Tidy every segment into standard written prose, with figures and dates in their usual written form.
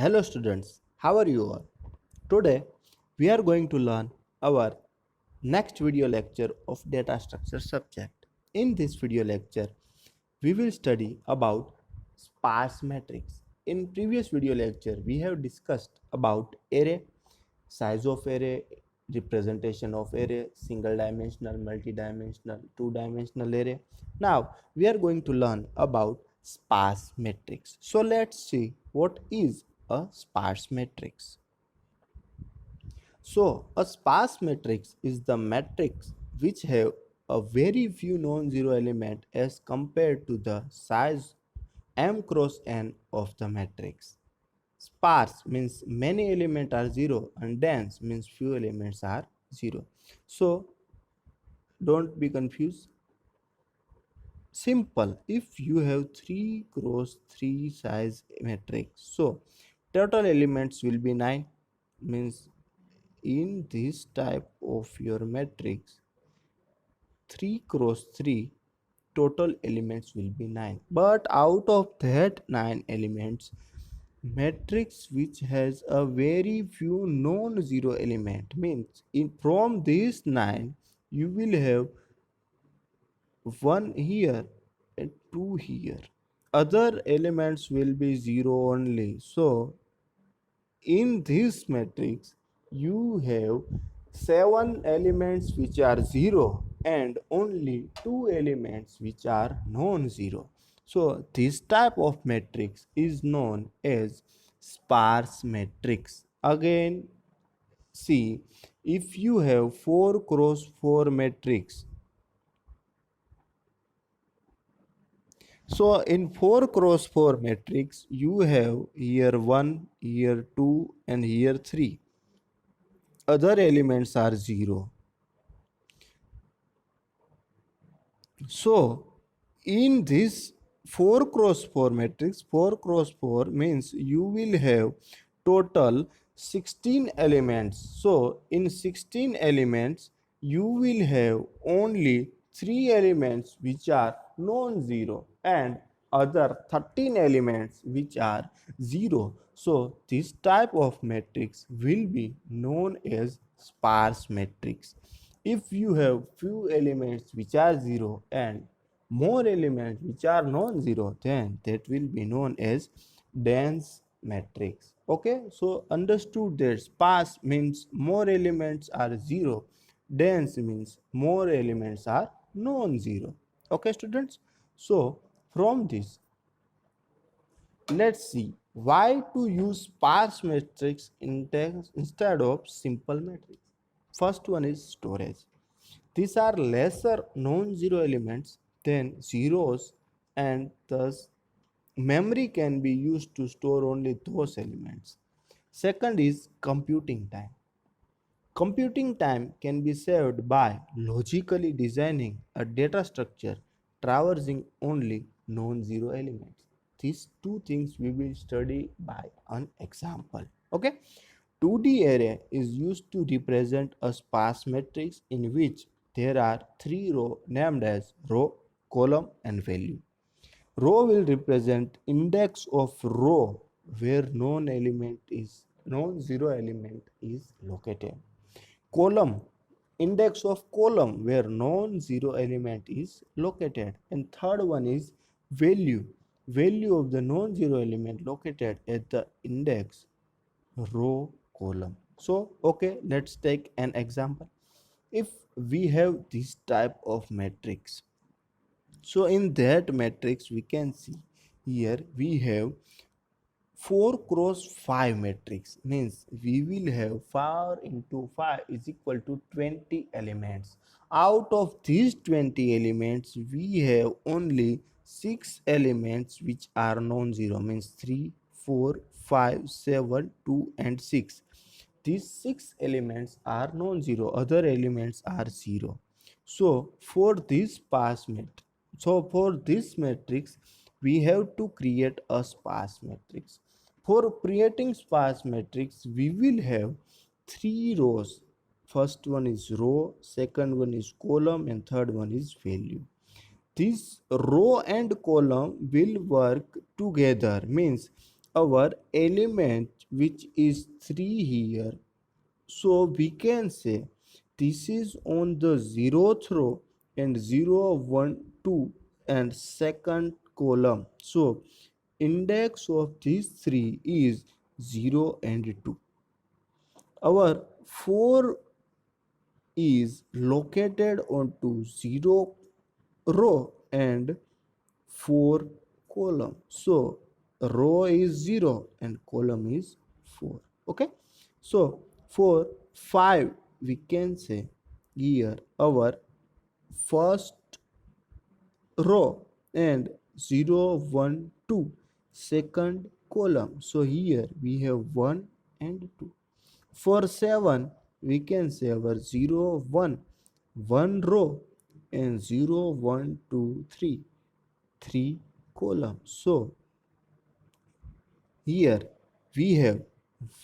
Hello students, how are you all? Today we are going to learn our next video lecture of data structure subject. In this video lecture, we will study about sparse matrix. In previous video lecture, we have discussed about array, size of array, representation of array, single dimensional, multi-dimensional, two-dimensional array. Now we are going to learn about sparse matrix. So let's see what is a sparse matrix. So a sparse matrix is the matrix which have a very few non-zero element as compared to the size m cross n of the matrix. Sparse means many elements are zero and dense means few elements are zero. So don't be confused. Simple. If you have 3 cross 3 size matrix, so total elements will be 9. Means in this type of your matrix 3 cross 3 total elements will be 9, but out of that 9 elements, matrix which has a very few non-zero element means in from these 9 you will have 1 here and 2 here, other elements will be 0 only. So in this matrix you have 7 elements which are 0 and only 2 elements which are non-zero. So this type of matrix is known as sparse matrix. Again, see, if you have 4 cross 4 matrix, so in 4 cross 4 matrix you have here 1, here 2 and here 3, other elements are 0. So in this 4 cross 4 matrix, 4 cross 4 means you will have total 16 elements. So in 16 elements you will have only 3 elements which are non-zero and other 13 elements which are 0. So this type of matrix will be known as sparse matrix. If you have few elements which are 0 and more elements which are non-zero, then that will be known as dense matrix. Okay, so understood that sparse means more elements are 0, dense means more elements are non-zero. Okay students, so from this let's see why to use sparse matrix instead of simple matrix. First one is storage. These are lesser non-zero elements than zeros and thus memory can be used to store only those elements. Second is computing time. Computing time can be saved by logically designing a data structure traversing only non-zero elements. These two things we will study by an example. Okay. 2D array is used to represent a sparse matrix in which there are three rows named as row, column and value. Row will represent index of row where non-zero element is located. Column, index of column where non-zero element is located. And third one is value, value of the non-zero element located at the index row column. So okay, let's take an example. If we have this type of matrix, so in that matrix we can see here we have 4 cross 5 matrix means we will have 4 into 5 is equal to 20 elements. Out of these 20 elements we have only 6 elements which are non-zero means 3, 4, 5, 7, 2 and 6. These 6 elements are non-zero, other elements are 0. So for this for this matrix we have to create a sparse matrix. For creating sparse matrix we will have three rows. First one is row, second one is column and third one is value. This row and column will work together means our element which is 3 here. So we can say this is on the 0th row and 0, 1, 2 and second column. So index of these 3 is 0 and 2. Our 4 is located onto 0 row and 4 column. So row is 0 and column is 4. Okay. So for 5 we can say here our first row and 0, 1, 2 second column. So here we have 1 and 2. For 7 we can say our 0, 1 1 row and 0, 1, 2, 3 3 columns. So here we have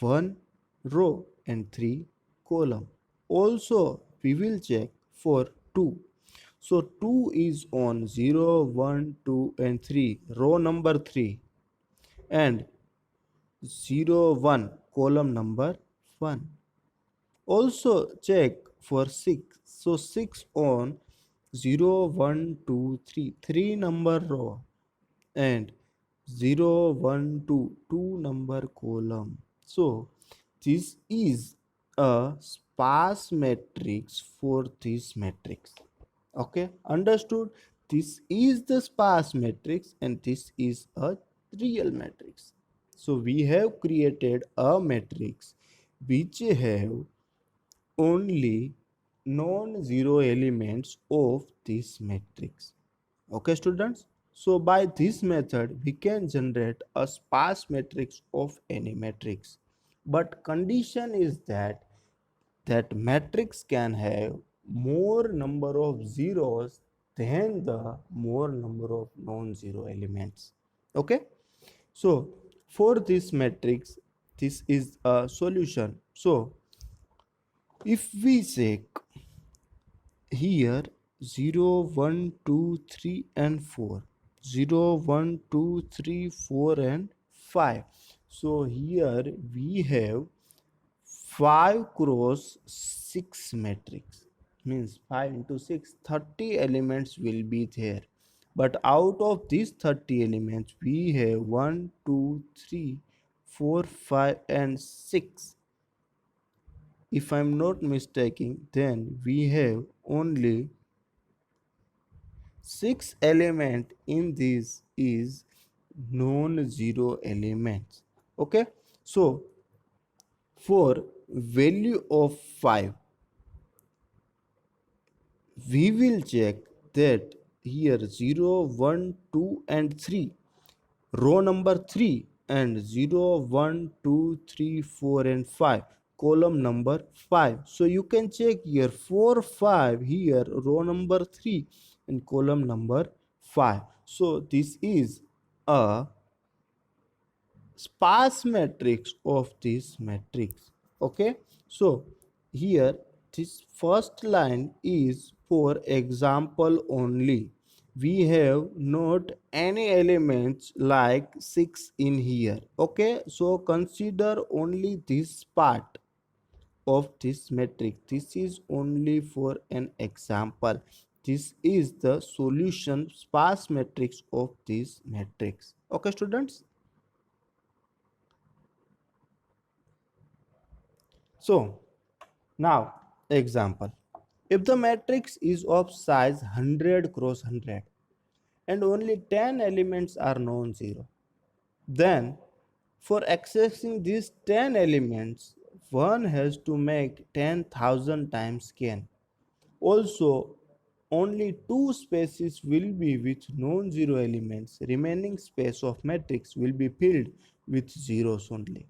1 row and 3 column. Also we will check for 2. So 2 is on 0, 1, 2 and 3 row number 3 and 0, 1 column number 1. Also check for 6. So 6 on 0, 1, 2, 3 3 number row and 0, 1, 2 2 number column. So this is a sparse matrix for this matrix. Okay, understood? This is the sparse matrix and this is a real matrix. So we have created a matrix which have only non-zero elements of this matrix. Okay students, so by this method we can generate a sparse matrix of any matrix, but condition is that matrix can have more number of zeros than the more number of non-zero elements. Okay, so for this matrix this is a solution. So if we check here 0, 1, 2, 3 and 4, 0, 1, 2, 3, 4 and 5. So here we have 5 cross 6 matrix, means 5 into 6 30 elements will be there, but out of these 30 elements we have 1, 2, 3, 4, 5 and 6. If I am not mistaken, then we have only 6 element in this is non-zero elements. Okay, so for value of 5 we will check that here 0, 1, 2 and 3 row number 3 and 0, 1, 2, 3, 4 and 5 column number 5. So you can check here 4, 5 here row number 3 and column number 5. So this is a sparse matrix of this matrix. Okay, so here this first line is for example only. We have not any elements like 6 in here. Okay, so consider only this part of this matrix. This is only for an example. This is the solution sparse matrix of this matrix. Okay students, so now example, if the matrix is of size 100 cross 100 and only 10 elements are non-zero, then for accessing these 10 elements one has to make 10,000 times scan. Also only 2 spaces will be with non-zero elements, remaining space of matrix will be filled with zeros only.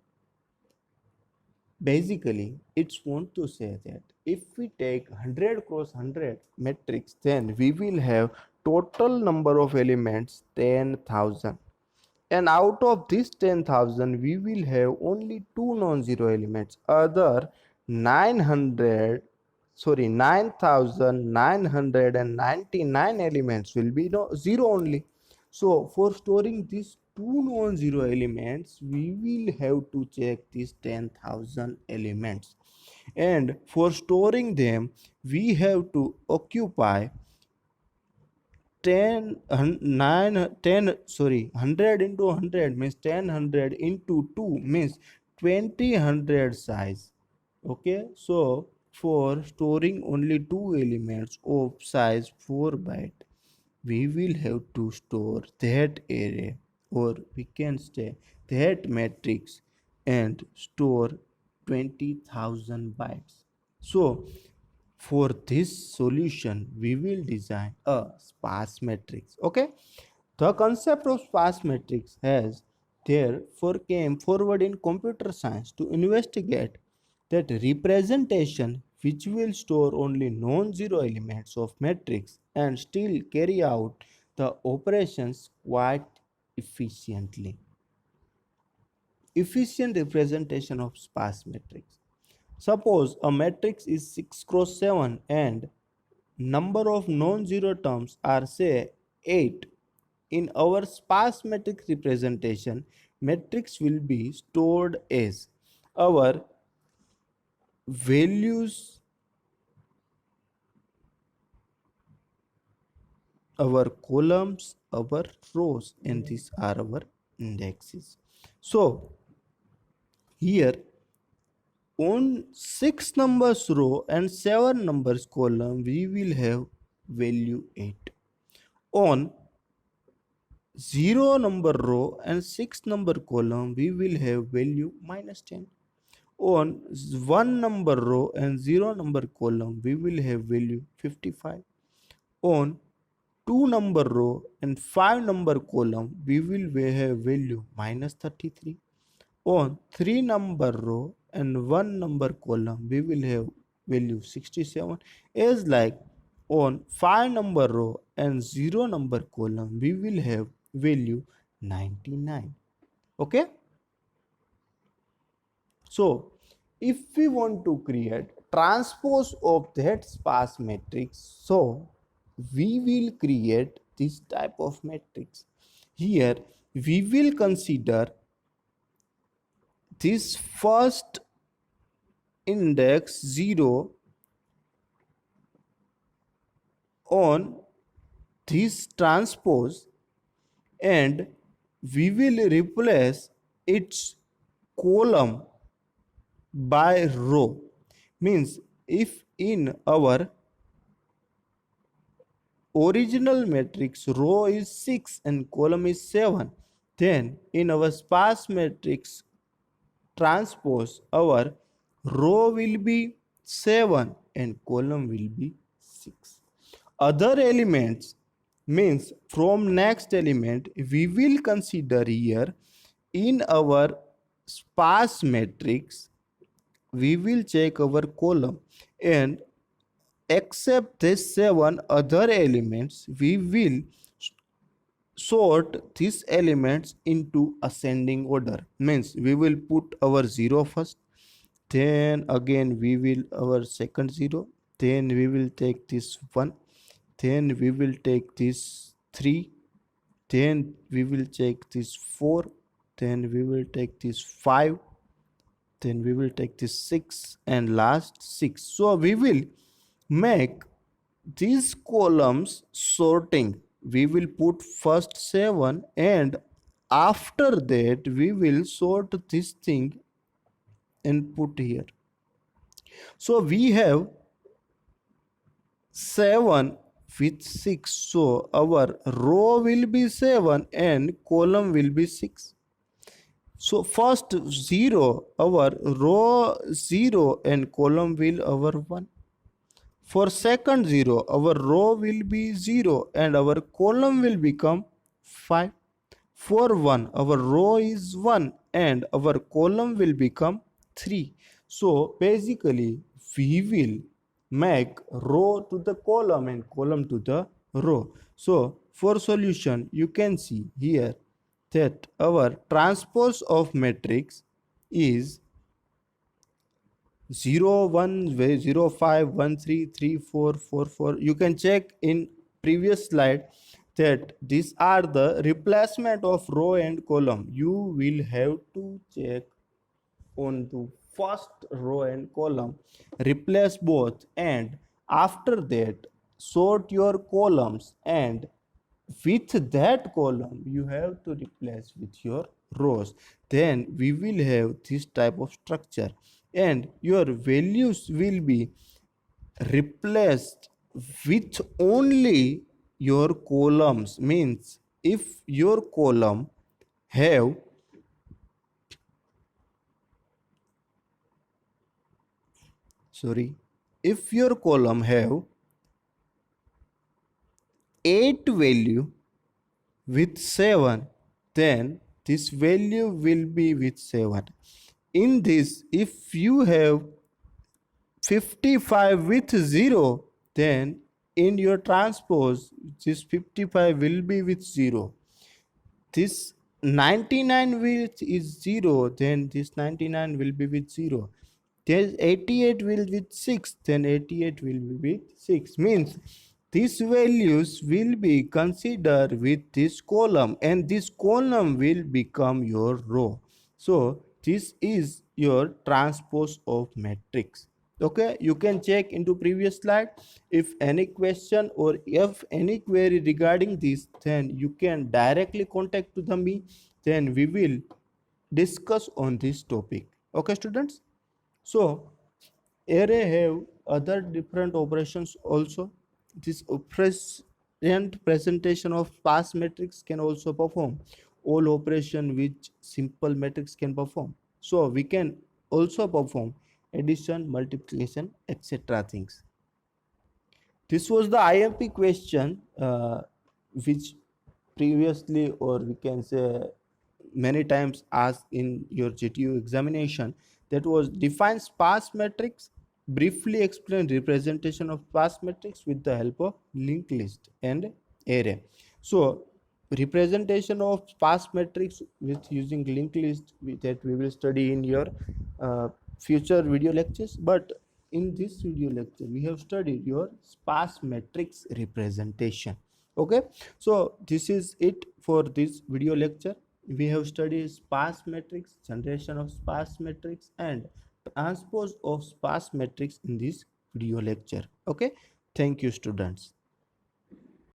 Basically it's want to say that if we take 100 cross 100 matrix, then we will have total number of elements 10,000, and out of this 10,000 we will have only 2 non-zero elements, other 9,999 elements will be no zero only. So for storing these two non-zero elements, we will have to check these 10,000 elements, and for storing them we have to occupy 100 into 100 means 10 100 into 2 means 20 100 size. Okay, so for storing only two elements of size 4 byte, we will have to store that array, or we can say that matrix, and store 20,000 bytes. So for this solution we will design a sparse matrix. Okay, the concept of sparse matrix has therefore came forward in computer science to investigate that representation which will store only non-zero elements of matrix and still carry out the operations quite efficiently. Efficient representation of sparse matrix. Suppose a matrix is 6 cross 7 and number of non-zero terms are say 8. In our sparse matrix representation, matrix will be stored as our values, our columns, our rows, and these are our indexes. So here on 6 numbers row and 7 numbers column we will have value 8. On 0 number row and 6 number column we will have value -10. On 1 number row and 0 number column we will have value 55. On 2 number row and 5 number column we will have value -33. On 3 number row and 1 number column we will have value 67. As like on 5 number row and 0 number column we will have value 99. Okay, so if we want to create transpose of that sparse matrix, so we will create this type of matrix. Here we will consider this first index 0 on this transpose, and we will replace its column by row. Means if in our original matrix row is 6 and column is 7, then in our sparse matrix transpose our row will be 7 and column will be 6. Other elements means from next element we will consider here in our sparse matrix we will check our column, and except these 7 other elements we will sort these elements into ascending order. Means we will put our 0 first, then again we will our second 0, then we will take this 1, then we will take this 3, then we will take this 4, then we will take this 5, then we will take this 6, and last 6. So we will make these columns sorting. We will put first 7 and after that we will sort this thing and put here. So we have 7 with 6, so our row will be 7 and column will be 6. So first 0, our row 0 and column will our 1. For second 0, our row will be 0 and our column will become 5. For 1, our row is 1 and our column will become 3. So basically we will make row to the column and column to the row. So for solution you can see here that our transpose of matrix is 0 1 0 5 1 3 3 4 4 4. You can check in previous slide that these are the replacement of row and column. You will have to check on the first row and column, replace both, and after that sort your columns, and with that column you have to replace with your rows. Then we will have this type of structure, and your values will be replaced with only your columns. Means if your column have if your column have 8 value with 7, then this value will be with 7. In this, if you have 55 with 0, then in your transpose this 55 will be with 0. This 99 with is 0, then this 99 will be with 0. There's 88 will with 6, then 88 will be with 6. Means these values will be considered with this column, and this column will become your row. So this is your transpose of matrix. Okay, you can check into previous slide. If any question or if any query regarding this, then you can directly contact to me, then we will discuss on this topic. Okay students, so array have other different operations also. This presentation of sparse matrix can also perform all operation which simple matrix can perform. So we can also perform addition, multiplication, etc. things. This was the IMP question which previously, or we can say many times asked in your GTU examination. That was define sparse matrix, briefly explain representation of sparse matrix with the help of linked list and array. So representation of sparse matrix with using linked list, that we will study in your future video lectures, but in this video lecture we have studied your sparse matrix representation. Okay, so this is it for this video lecture. We have studied sparse matrix, generation of sparse matrix, and transpose of sparse matrix in this video lecture. Okay, thank you students.